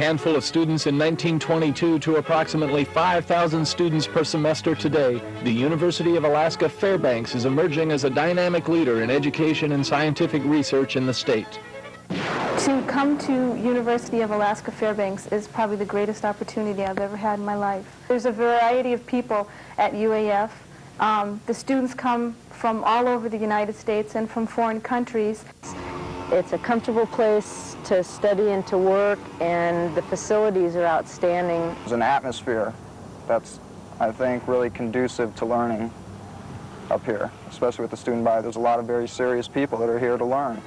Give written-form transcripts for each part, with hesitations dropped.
handful of students in 1922 to approximately 5,000 students per semester today, the University of Alaska Fairbanks is emerging as a dynamic leader in education and scientific research in the state. To come to University of Alaska Fairbanks is probably the greatest opportunity I've ever had in my life. There's a variety of people at UAF. The students come from all over the United States and from foreign countries. It's a comfortable place to study and to work, and the facilities are outstanding. There's an atmosphere that's, I think, really conducive to learning up here, especially with the student body. There's a lot of very serious people that are here to learn.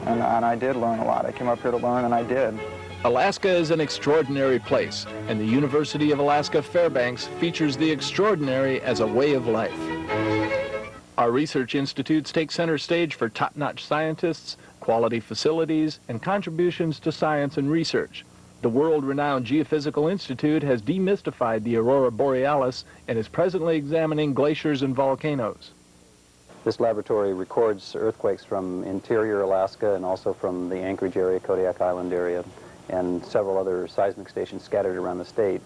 And I did learn a lot. I came up here to learn, and I did. Alaska is an extraordinary place, and the University of Alaska Fairbanks features the extraordinary as a way of life. Our research institutes take center stage for top-notch scientists, quality facilities, and contributions to science and research. The world-renowned Geophysical Institute has demystified the aurora borealis and is presently examining glaciers and volcanoes. This laboratory records earthquakes from interior Alaska and also from the Anchorage area, Kodiak Island area, and several other seismic stations scattered around the state.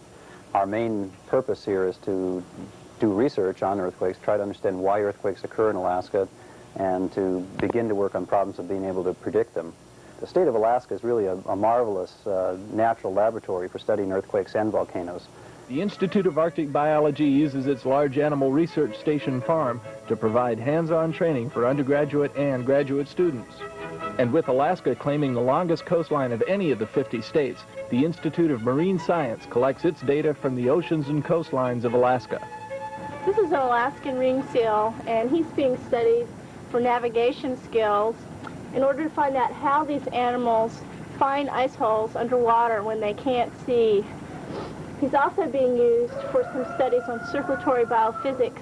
Our main purpose here is to do research on earthquakes, try to understand why earthquakes occur in Alaska, and to begin to work on problems of being able to predict them. The state of Alaska is really a marvelous natural laboratory for studying earthquakes and volcanoes. The Institute of Arctic Biology uses its large animal research station farm to provide hands-on training for undergraduate and graduate students. And with Alaska claiming the longest coastline of any of the 50 states, the Institute of Marine Science collects its data from the oceans and coastlines of Alaska. This is an Alaskan ring seal, and he's being studied for navigation skills in order to find out how these animals find ice holes underwater when they can't see. He's also being used for some studies on circulatory biophysics,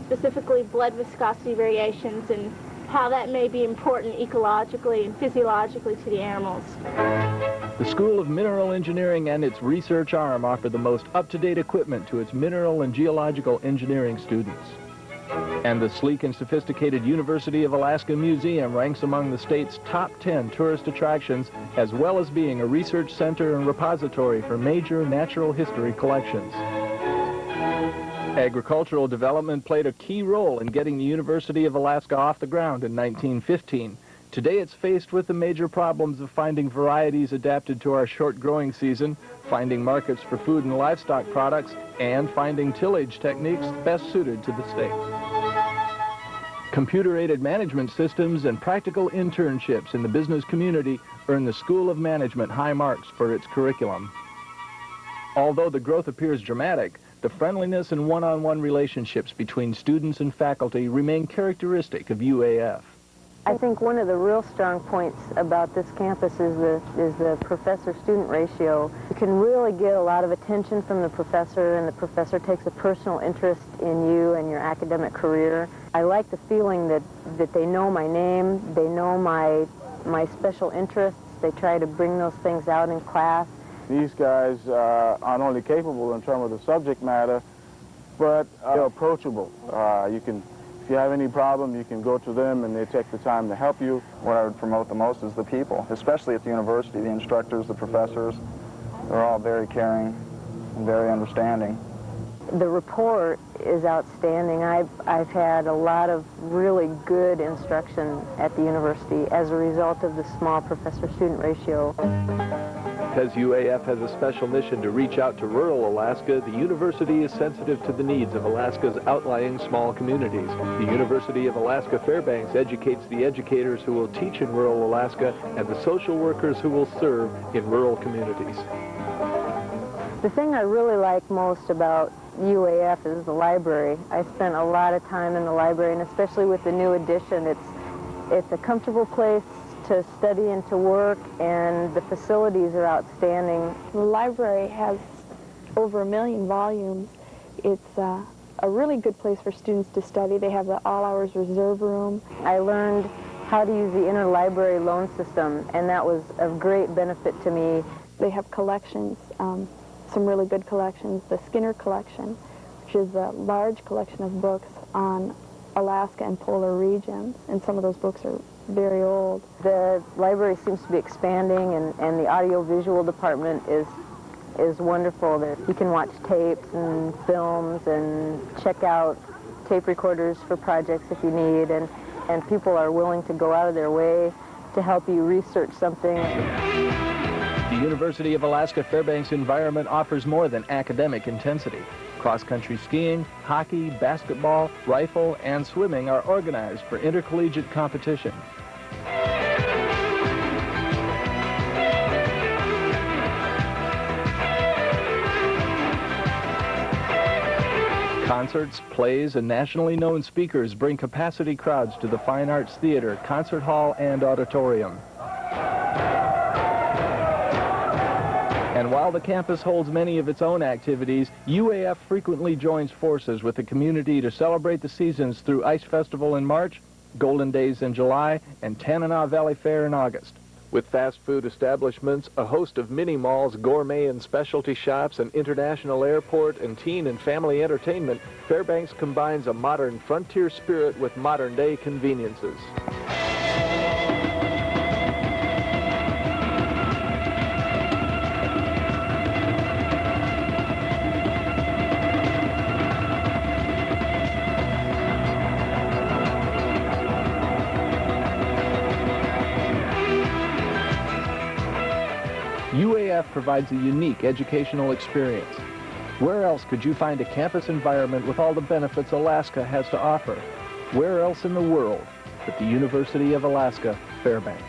specifically blood viscosity variations and how that may be important ecologically and physiologically to the animals. The School of Mineral Engineering and its research arm offer the most up-to-date equipment to its mineral and geological engineering students. And the sleek and sophisticated University of Alaska Museum ranks among the state's top 10 tourist attractions, as well as being a research center and repository for major natural history collections. Agricultural development played a key role in getting the University of Alaska off the ground in 1915. Today it's faced with the major problems of finding varieties adapted to our short growing season, finding markets for food and livestock products, and finding tillage techniques best suited to the state. Computer-aided management systems and practical internships in the business community earn the School of Management high marks for its curriculum. Although the growth appears dramatic, the friendliness and one-on-one relationships between students and faculty remain characteristic of UAF. I think one of the real strong points about this campus is the professor-student ratio. You can really get a lot of attention from the professor, and the professor takes a personal interest in you and your academic career. I like the feeling that they know my name, they know my special interests, they try to bring those things out in class. These guys are not only capable in terms of the subject matter, but they're approachable. If you have any problem, you can go to them and they take the time to help you. What I would promote the most is the people, especially at the university, the instructors, the professors. They're all very caring and very understanding. The rapport is outstanding. I've had a lot of really good instruction at the university as a result of the small professor-student ratio. Because UAF has a special mission to reach out to rural Alaska, the university is sensitive to the needs of Alaska's outlying small communities. The University of Alaska Fairbanks educates the educators who will teach in rural Alaska and the social workers who will serve in rural communities. The thing I really like most about UAF is the library. I spent a lot of time in the library, and especially with the new addition, it's a comfortable place to study and to work, and the facilities are outstanding. The library has over 1 million volumes. It's a really good place for students to study. They have the all-hours reserve room. I learned how to use the interlibrary loan system, and that was of great benefit to me. They have collections, some really good collections. The Skinner collection, which is a large collection of books on Alaska and polar regions, and some of those books are very old. The library seems to be expanding, and the audio-visual department is wonderful. There, you can watch tapes and films and check out tape recorders for projects if you need, and people are willing to go out of their way to help you research something. The University of Alaska Fairbanks environment offers more than academic intensity. Cross-country skiing, hockey, basketball, rifle, and swimming are organized for intercollegiate competition. Concerts, plays, and nationally known speakers bring capacity crowds to the Fine Arts Theater, concert hall, and auditorium. And while the campus holds many of its own activities, UAF frequently joins forces with the community to celebrate the seasons through Ice Festival in March, Golden Days in July, and Tanana Valley Fair in August. With fast food establishments, a host of mini-malls, gourmet and specialty shops, an international airport, and teen and family entertainment, Fairbanks combines a modern frontier spirit with modern-day conveniences. UAF provides a unique educational experience. Where else could you find a campus environment with all the benefits Alaska has to offer? Where else in the world but the University of Alaska, Fairbanks?